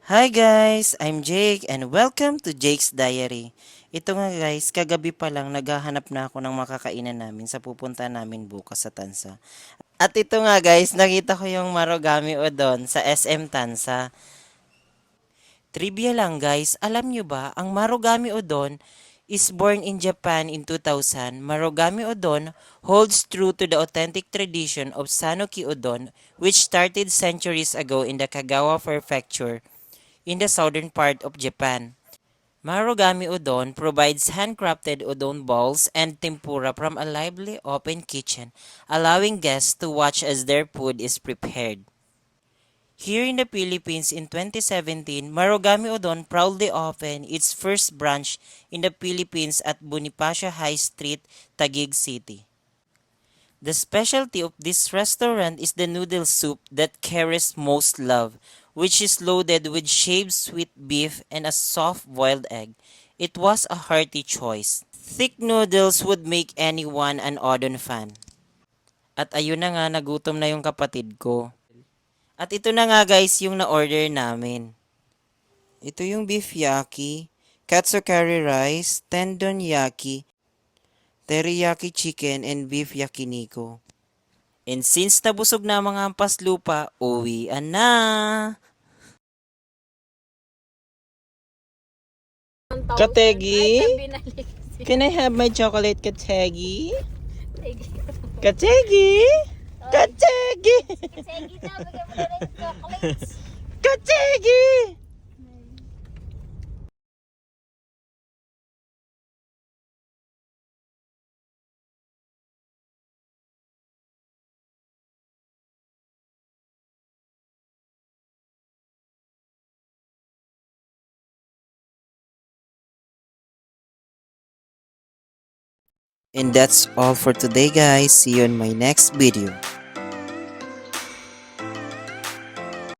Hi guys, I'm Jake and welcome to Jake's Diary. Ito nga guys, kagabi pa lang naghahanap na ako ng makakainan namin sa pupunta namin bukas sa Tansa. At ito nga guys, nakita ko yung Marugami Udon sa SM Tansa. Trivia lang guys, alam nyo ba, ang Marugami Udon is born in Japan in 2000. Marugami Udon holds true to the authentic tradition of Sanoki Udon which started centuries ago in the Kagawa Prefecture in the southern part of Japan. Marugami Udon provides handcrafted udon balls and tempura from a lively open kitchen, allowing guests to watch as their food is prepared. Here in the Philippines in 2017, Marugami Udon proudly opened its first branch in the Philippines at Bonifacio High Street, Taguig City. The specialty of this restaurant is the noodle soup that carries most love, which is loaded with shaved sweet beef and a soft boiled egg. It was a hearty choice. Thick noodles would make anyone an Odon fan. At ayun na nga, nagutom na yung kapatid ko. At ito na nga guys yung na-order namin. Ito yung beef yaki, katsu curry rice, tendon yaki, teriyaki chicken, and beef yakiniku. And since nabusog na ang mga hampas lupa, uwian na! Kategi? Can I have my chocolate, Kategi? Kategi? Kategi! Sige na, bigyan mo na rin chocolates. Kategi! And that's all for today guys. See you in my next video.